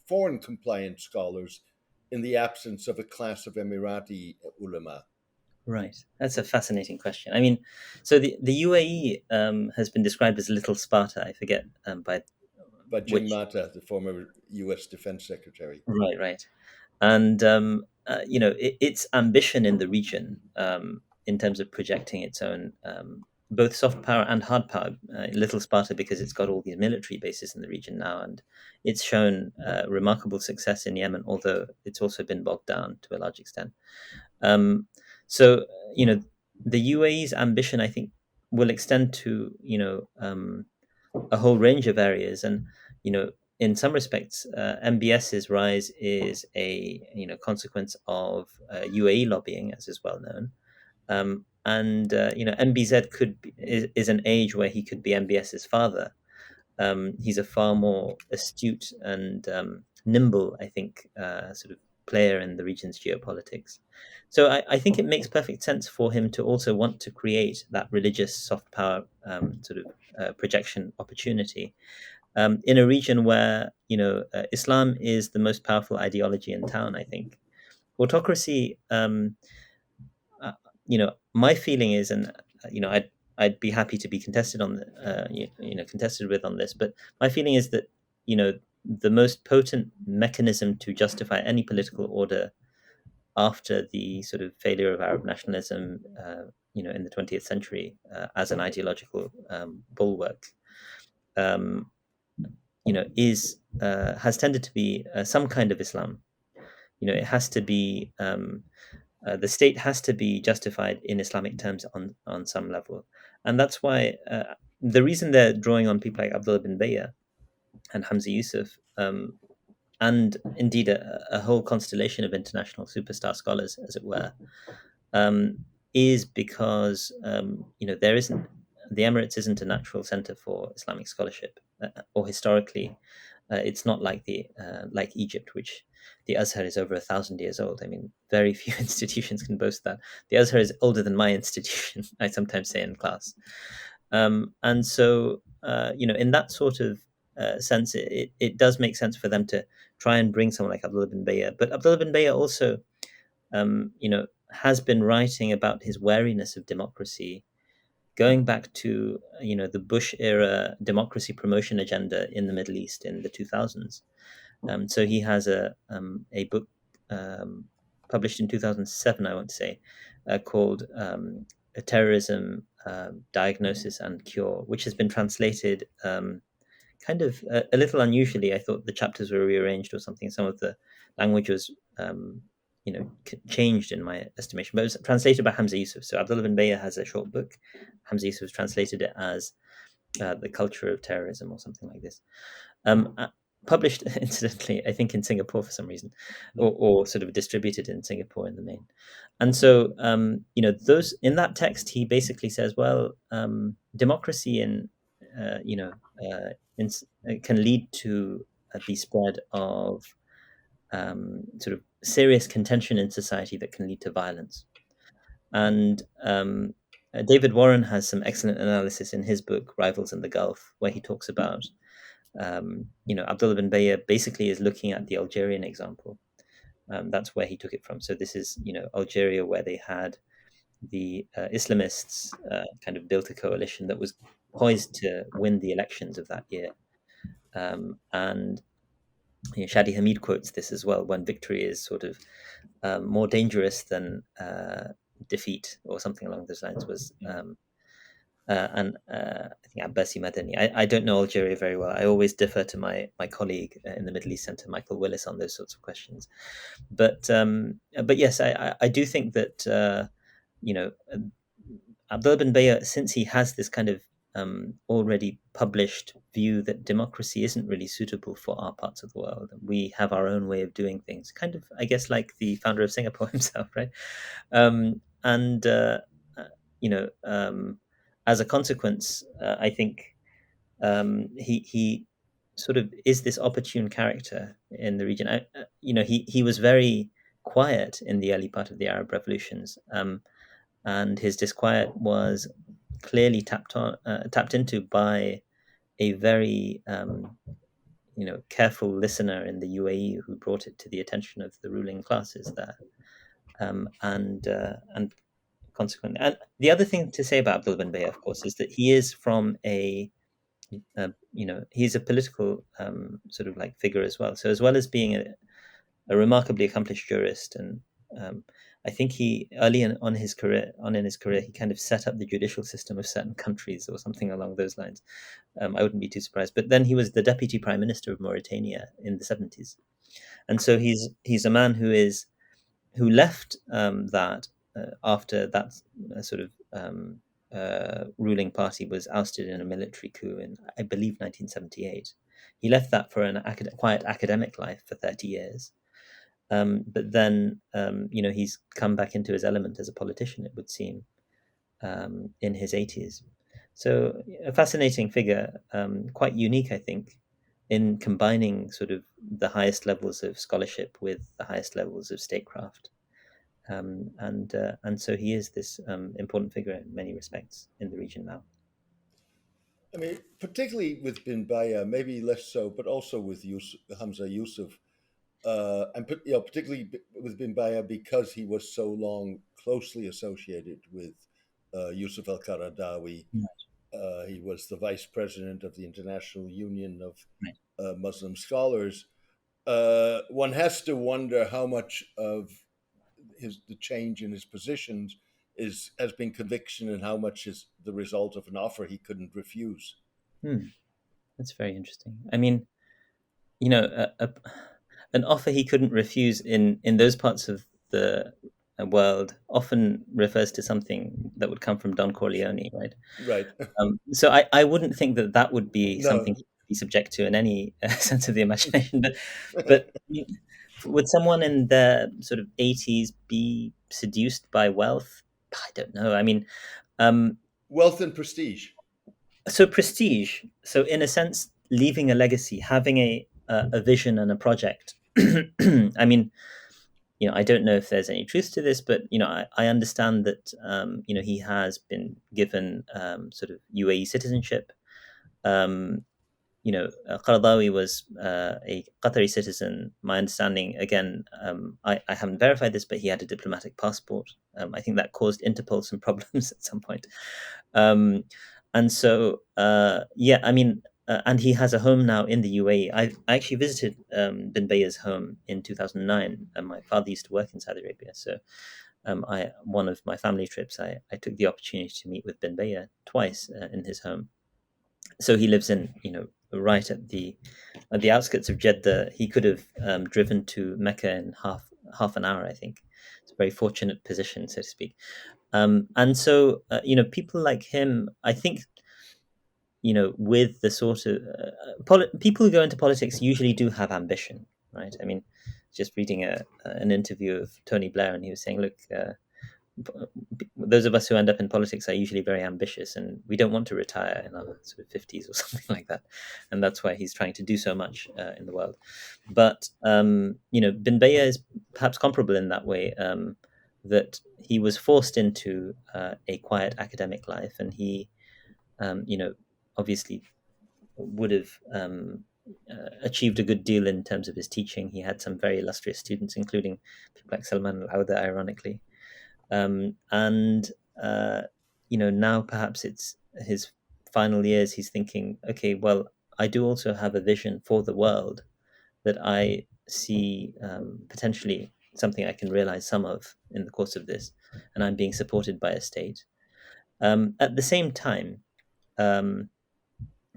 foreign compliant scholars in the absence of a class of Emirati ulama. Right. That's a fascinating question. I mean, so the UAE has been described as Little Sparta. I forget by By Jim which. Mata, the former U.S. Defense Secretary. Right, right. And its ambition in the region, in terms of projecting its own both soft power and hard power. Little Sparta, because it's got all these military bases in the region now, and it's shown remarkable success in Yemen, although it's also been bogged down to a large extent. Um, so you know, the UAE's ambition, I think, will extend to a whole range of areas, and you know in some respects, MBS's rise is a consequence of UAE lobbying, as is well known. And MBZ is an age where he could be MBS's father. He's a far more astute and nimble, I think, sort of player in the region's geopolitics. So I think it makes perfect sense for him to also want to create that religious soft power sort of projection opportunity in a region where Islam is the most powerful ideology in town. I think autocracy. Uh, my feeling is, and I'd be happy to be contested on contested with on this, but my feeling is that the most potent mechanism to justify any political order after the sort of failure of Arab nationalism, in the 20th century as an ideological bulwark, um, is has tended to be some kind of Islam. It has to be the state has to be justified in Islamic terms on some level, and that's why the reason they're drawing on people like Abdullah bin Bayya and Hamza Yusuf, and indeed a whole constellation of international superstar scholars, as it were, um, is because there isn't the Emirates isn't a natural center for Islamic scholarship, or historically, it's not like the like Egypt, which the Azhar is over 1,000 years old. I mean, very few institutions can boast that. The Azhar is older than my institution. I sometimes say in class, and so in that sort of sense, it does make sense for them to try and bring someone like Abdullah bin Bayya. But Abdullah bin Bayya also has been writing about his wariness of democracy, going back to the Bush era democracy promotion agenda in the Middle East in the 2000s. So he has a book published in 2007, I want to say, called A Terrorism Diagnosis and Cure, which has been translated kind of a little unusually. I thought the chapters were rearranged or something. Some of the language was, changed in my estimation, but it was translated by Hamza Yusuf. So Abdullah bin Bayyah has a short book. Hamza Yusuf translated it as The Culture of Terrorism or something like this. Published, incidentally, I think in Singapore for some reason, or sort of distributed in Singapore in the main. And so, those in that text, he basically says, well, democracy uh, you know, in, can lead to the spread of sort of serious contention in society that can lead to violence. And David Warren has some excellent analysis in his book Rivals in the Gulf, where he talks about Abdullah bin Bayyah basically is looking at the Algerian example. That's where he took it from. So this is, Algeria, where they had the Islamists kind of built a coalition that was poised to win the elections of that year. And Shadi Hamid quotes this as well, when victory is sort of more dangerous than defeat, or something along those lines, was and I think Abbasi Madani. I don't know Algeria very well. I always defer to my colleague in the Middle East Center, Michael Willis, on those sorts of questions. But yes, I do think that Abdullah bin Bayyah, since he has this kind of already published view that democracy isn't really suitable for our parts of the world, we have our own way of doing things, kind of, I guess, like the founder of Singapore himself, right? And as a consequence, I think he sort of is this opportune character in the region. He was very quiet in the early part of the Arab revolutions, and his disquiet was clearly tapped into by a very careful listener in the UAE, who brought it to the attention of the ruling classes there, and consequently. And the other thing to say about Abdul bin Bayyah, of course, is that he is from he's a political sort of like figure as well. So as well as being a remarkably accomplished jurist, and I think he early in his career, he kind of set up the judicial system of certain countries or something along those lines. I wouldn't be too surprised. But then he was the deputy prime minister of Mauritania in the 70s, and so he's a man who left that after that sort of ruling party was ousted in a military coup in, I believe, 1978. He left that for an quiet academic life for 30 years. But then, he's come back into his element as a politician, it would seem, in his 80s. So a fascinating figure, quite unique, I think, in combining sort of the highest levels of scholarship with the highest levels of statecraft. And so he is this important figure in many respects in the region now. I mean, particularly with bin Bayyah, maybe less so, but also with Hamza Yusuf, and particularly with bin Bayyah, because he was so long closely associated with Yusuf al-Qaradawi. He was the vice president of the International Union of Muslim Scholars. One has to wonder how much of the change in his positions has been conviction, and how much is the result of an offer he couldn't refuse. That's very interesting. I mean, an offer he couldn't refuse in those parts of the world often refers to something that would come from Don Corleone, right? Right. So I wouldn't think that would be No. something he'd be subject to in any sense of the imagination. But would someone in their sort of 80s be seduced by wealth? I don't know. I mean, wealth and prestige. So prestige. So in a sense, leaving a legacy, having a vision and a project. I mean, I don't know if there's any truth to this, but I understand that he has been given sort of UAE citizenship. Qaradawi was a Qatari citizen. My understanding, again, I haven't verified this, but he had a diplomatic passport. I think that caused Interpol some problems at some point. And so, I mean, and he has a home now in the UAE. I actually visited bin Baya's home in 2009, and my father used to work in Saudi Arabia. So I one of my family trips, I took the opportunity to meet with bin Baya twice in his home. So he lives in, right at the outskirts of Jeddah. He could have driven to Mecca in half an hour, I think. It's a very fortunate position, so to speak. And so, people like him, I think, with the sort of people who go into politics usually do have ambition, right? I mean, just reading an interview of Tony Blair, and he was saying, look, those of us who end up in politics are usually very ambitious, and we don't want to retire in our sort of 50s or something like that. And that's why he's trying to do so much in the world. But bin Baya is perhaps comparable in that way, that he was forced into a quiet academic life, and he obviously would have achieved a good deal in terms of his teaching. He had some very illustrious students, including people like Salman al-Auda, ironically. And now perhaps it's his final years. He's thinking, okay, well, I do also have a vision for the world that I see potentially something I can realize some of in the course of this, and I'm being supported by a state. At the same time, um,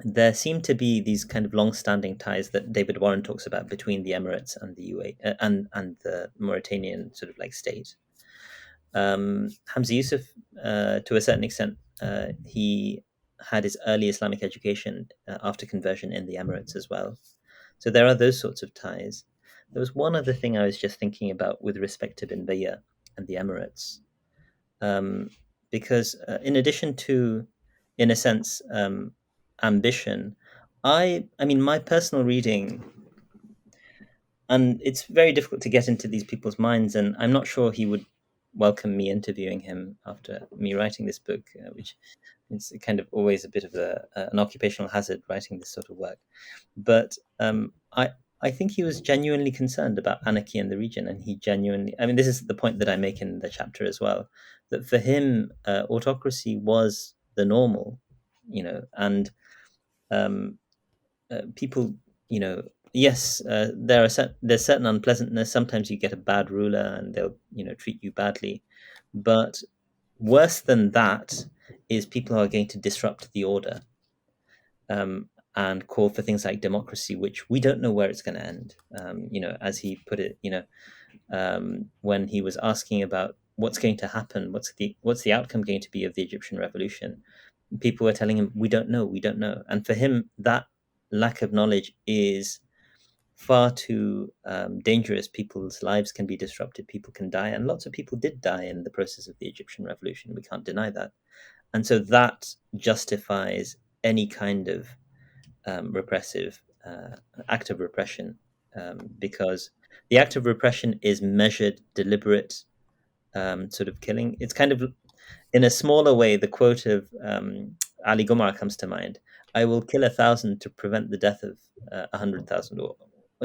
there seem to be these kind of long-standing ties that David Warren talks about between the Emirates and the UAE and the Mauritanian sort of like state. Hamza Yusuf, to a certain extent, he had his early Islamic education after conversion in the Emirates as well. So there are those sorts of ties. There was one other thing I was just thinking about with respect to bin Baya and the Emirates, because in addition to, in a sense, ambition, I mean, my personal reading, and it's very difficult to get into these people's minds, and I'm not sure he would welcome me interviewing him after me writing this book, which is kind of always a bit of an occupational hazard writing this sort of work. But I think he was genuinely concerned about anarchy in the region, and he genuinely, I mean, this is the point that I make in the chapter as well, that for him, autocracy was the normal, and um, people, yes, there's certain unpleasantness. Sometimes you get a bad ruler, and they'll, treat you badly. But worse than that is people who are going to disrupt the order, and call for things like democracy, which we don't know where it's going to end. As he put it, when he was asking about what's going to happen, what's the outcome going to be of the Egyptian revolution, people were telling him, we don't know. And for him, that lack of knowledge is far too dangerous. People's lives can be disrupted, people can die, and lots of people did die in the process of the Egyptian revolution. We can't deny that. And so that justifies any kind of repressive act of repression, because the act of repression is measured, deliberate, sort of killing. It's kind of, in a smaller way, the quote of Ali Gomar comes to mind. I will kill 1,000 to prevent the death of 100,000, or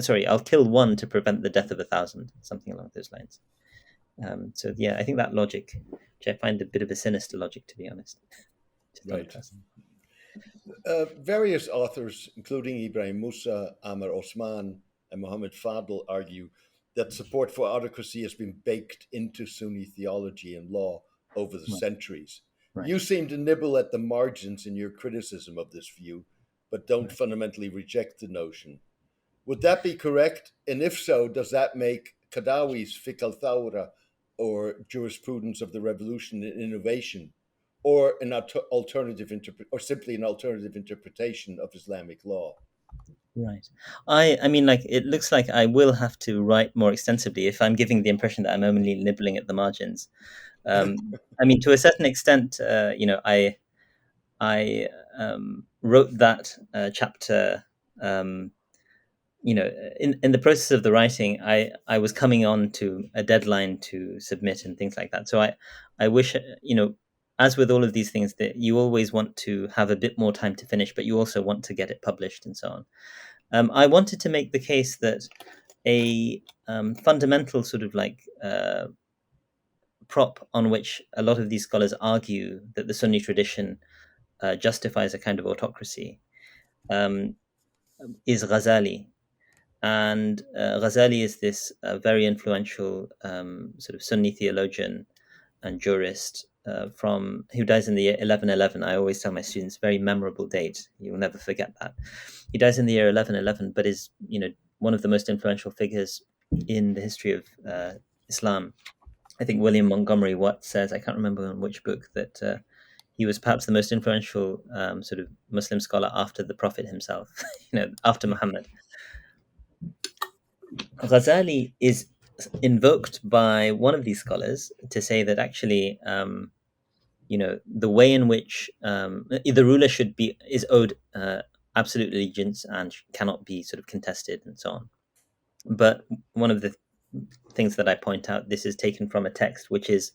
sorry, I'll kill one to prevent the death of 1,000, something along those lines. So yeah, I think that logic, which I find a bit of a sinister logic, to be honest. Right. Various authors, including Ibrahim Musa, Amr Osman, and Mohammed Fadl, argue that support for autocracy has been baked into Sunni theology and law over the Right. centuries. Right. You seem to nibble at the margins in your criticism of this view, but don't fundamentally reject the notion. Would that be correct? And if so, does that make Qadawi's fiqh al-thawra, or jurisprudence of the revolution and innovation, or an alternative or simply an alternative interpretation of Islamic law? Right. I mean, like, it looks like I will have to write more extensively if I'm giving the impression that I'm only nibbling at the margins. I mean, to a certain extent, I wrote that chapter. Um, in the process of the writing, I was coming on to a deadline to submit and things like that. So I wish, as with all of these things, that you always want to have a bit more time to finish, but you also want to get it published and so on. I wanted to make the case that a fundamental sort of like prop on which a lot of these scholars argue that the Sunni tradition justifies a kind of autocracy um, is Ghazali. And Ghazali is this very influential sort of Sunni theologian and jurist from who dies in the year 1111. I always tell my students, very memorable date. You'll never forget that. He dies in the year 1111, but is one of the most influential figures in the history of Islam. I think William Montgomery Watt says, I can't remember in which book, that he was perhaps the most influential sort of Muslim scholar after the Prophet himself, after Muhammad. Ghazali is invoked by one of these scholars to say that actually, the way in which the ruler is owed absolute allegiance and cannot be sort of contested and so on. But one of the things that I point out, this is taken from a text which is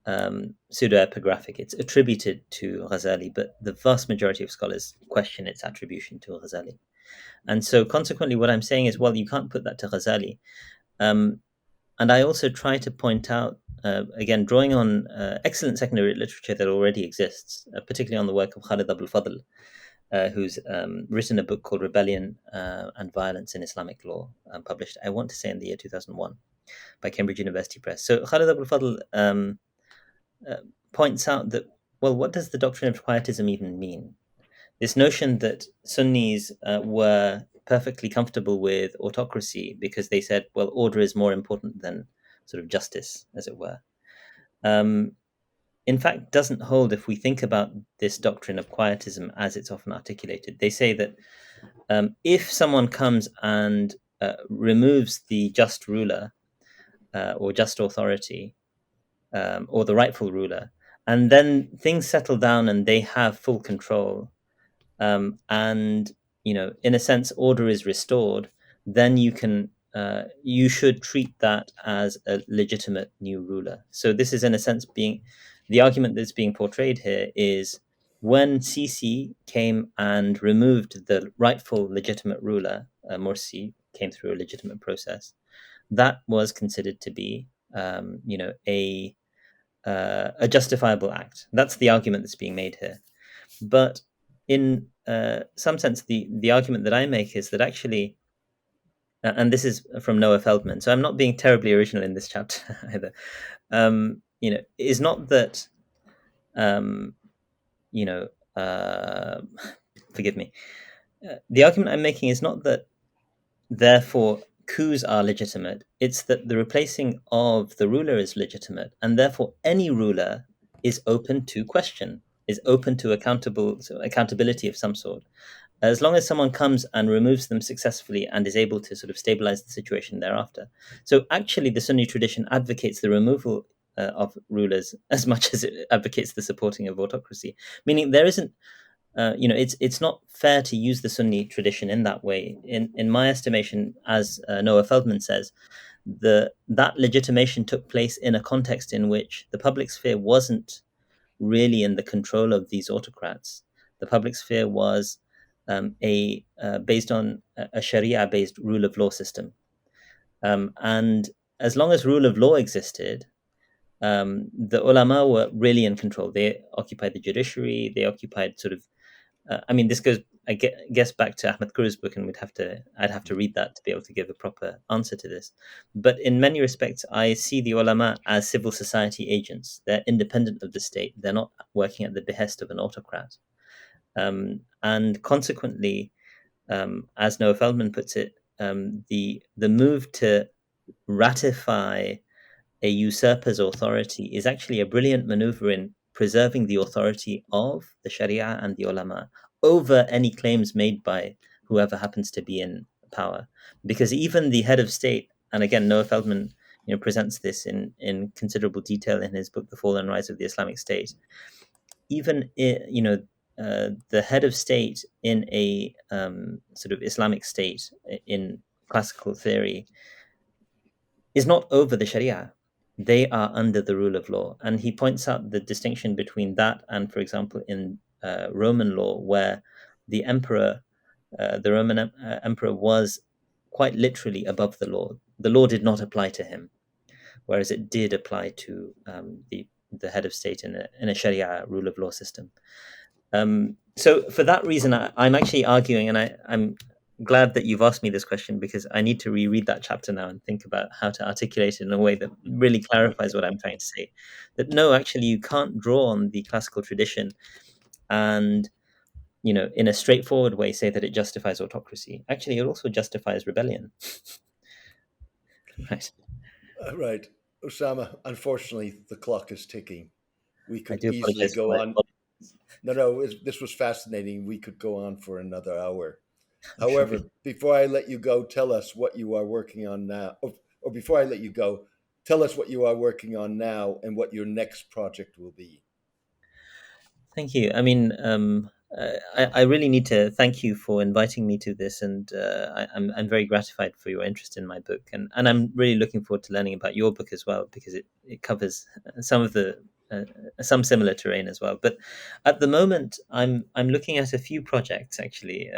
pseudo-epigraphic. It's attributed to Ghazali, but the vast majority of scholars question its attribution to Ghazali. And so consequently, what I'm saying is, well, you can't put that to Ghazali. And I also try to point out, again, drawing on excellent secondary literature that already exists, particularly on the work of Khalid Abul Fadl, who's written a book called Rebellion and Violence in Islamic Law, published, I want to say, in the year 2001 by Cambridge University Press. So Khalid Abul Fadl points out that, well, what does the doctrine of quietism even mean? This notion that Sunnis were perfectly comfortable with autocracy because they said, well, order is more important than sort of justice, as it were, in fact, doesn't hold if we think about this doctrine of quietism as it's often articulated. They say that if someone comes and removes the just ruler or just authority or the rightful ruler, and then things settle down and they have full control, and in a sense order is restored, then you should treat that as a legitimate new ruler. So this is, in a sense, being the argument that's being portrayed here is, when Sisi came and removed the rightful legitimate ruler, Morsi came through a legitimate process, that was considered to be a justifiable act. That's the argument that's being made here. But in some sense, the argument that I make is that actually, and this is from Noah Feldman, so I'm not being terribly original in this chapter either. Is not that, forgive me. The argument I'm making is not that, therefore, coups are legitimate. It's that the replacing of the ruler is legitimate, and therefore any ruler is open to question, is open to accountability of some sort, as long as someone comes and removes them successfully and is able to sort of stabilize the situation thereafter. So actually, the Sunni tradition advocates the removal of rulers as much as it advocates the supporting of autocracy, meaning there isn't, it's not fair to use the Sunni tradition in that way. In my estimation, as Noah Feldman says, that legitimation took place in a context in which the public sphere wasn't really in the control of these autocrats. The public sphere was based on a Sharia-based rule of law system, and as long as rule of law existed, the ulama were really in control. They occupied the judiciary. They occupied sort of. This goes, I guess, back to Ahmed Kuru's book, and I'd have to read that to be able to give a proper answer to this. But in many respects, I see the ulama as civil society agents. They're independent of the state. They're not working at the behest of an autocrat. And consequently, as Noah Feldman puts it, the move to ratify a usurper's authority is actually a brilliant maneuver in preserving the authority of the Sharia and the ulama over any claims made by whoever happens to be in power. Because even the head of state, and again, Noah Feldman presents this in considerable detail in his book, The Fall and Rise of the Islamic State, even the head of state in a sort of Islamic state in classical theory is not over the Sharia. They are under the rule of law. And he points out the distinction between that and, for example, in Roman law, where the emperor, the Roman emperor, was quite literally above the law. The law did not apply to him, whereas it did apply to the head of state in a Sharia rule of law system. So for that reason, I'm actually arguing, and I'm glad that you've asked me this question because I need to reread that chapter now and think about how to articulate it in a way that really clarifies what I'm trying to say. That no, actually, you can't draw on the classical tradition and in a straightforward way, say that it justifies autocracy. Actually, it also justifies rebellion, right? Right. Osama, unfortunately, the clock is ticking. We I could do easily apologize for go my. on. No, this was fascinating. We could go on for another hour. I'm sure we. However, before I let you go, tell us what you are working on now. Or before I let you go, tell us what you are working on now and what your next project will be. Thank you. I mean, I really need to thank you for inviting me to this, and I'm very gratified for your interest in my book, and I'm really looking forward to learning about your book as well because it covers some of the some similar terrain as well. But at the moment, I'm looking at a few projects actually,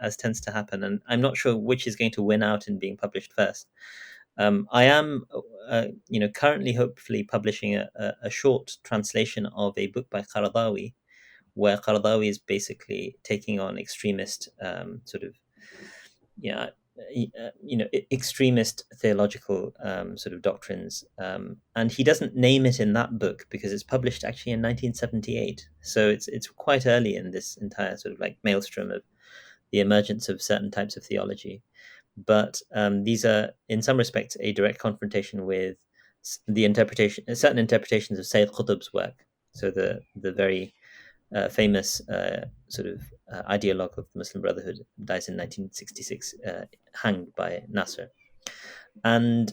as tends to happen, and I'm not sure which is going to win out in being published first. I am, currently hopefully publishing a short translation of a book by Qaradawi where Qaradawi is basically taking on extremist sort of yeah extremist theological sort of doctrines, and he doesn't name it in that book because it's published actually in 1978, so it's quite early in this entire sort of like maelstrom of the emergence of certain types of theology. But these are in some respects a direct confrontation with the interpretation certain interpretations of Sayyid Qutb's work, so the very famous sort of ideologue of the Muslim Brotherhood, dies in 1966, hanged by Nasser. And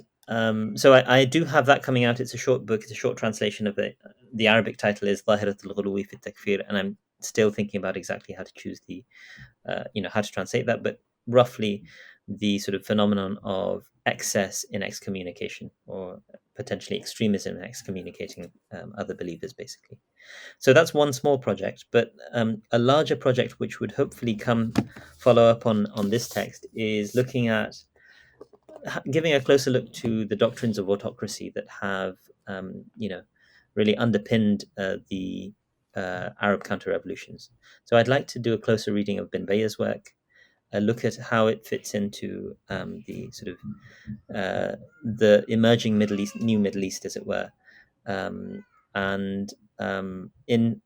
so I do have that coming out. It's a short book. It's a short translation of it. The Arabic title is ظاهرة الغلو في التكفير, and I'm still thinking about exactly how to choose the, how to translate that. But roughly, the sort of phenomenon of excess in excommunication or potentially extremism in excommunicating other believers, basically. So that's one small project, but a larger project which would hopefully come follow up on this text is looking at giving a closer look to the doctrines of autocracy that have really underpinned the Arab counter-revolutions. So I'd like to do a closer reading of Bin Bayya's work, look at how it fits into the sort of the emerging Middle East, new Middle East, as it were, and in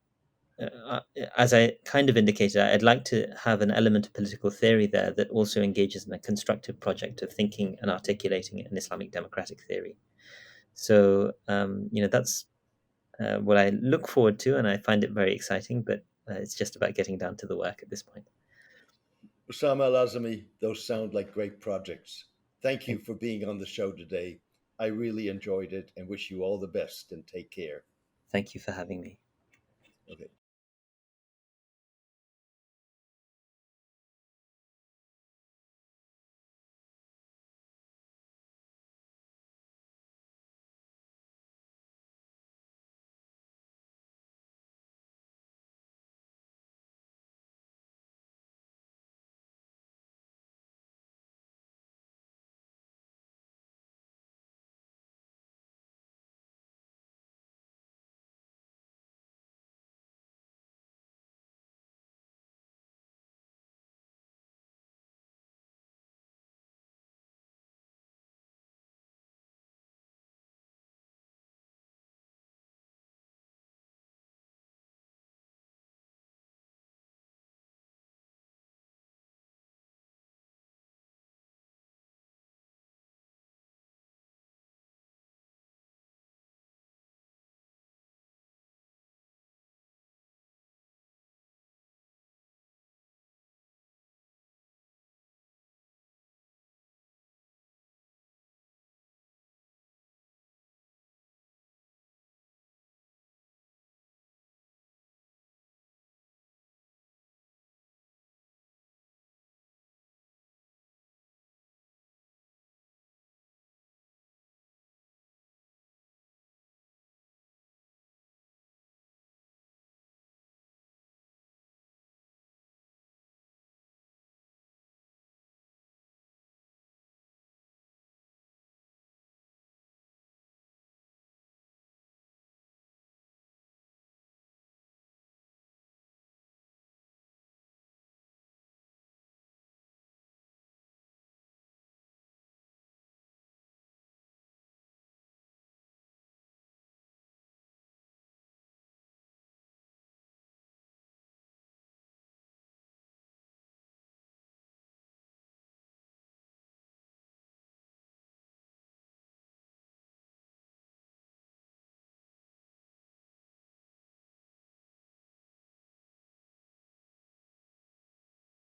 as I kind of indicated, I'd like to have an element of political theory there that also engages in a constructive project of thinking and articulating an Islamic democratic theory. So, that's what I look forward to, and I find it very exciting, but it's just about getting down to the work at this point. Usaama Al-Azami, those sound like great projects. Thank you for being on the show today. I really enjoyed it and wish you all the best and take care. Thank you for having me. Okay.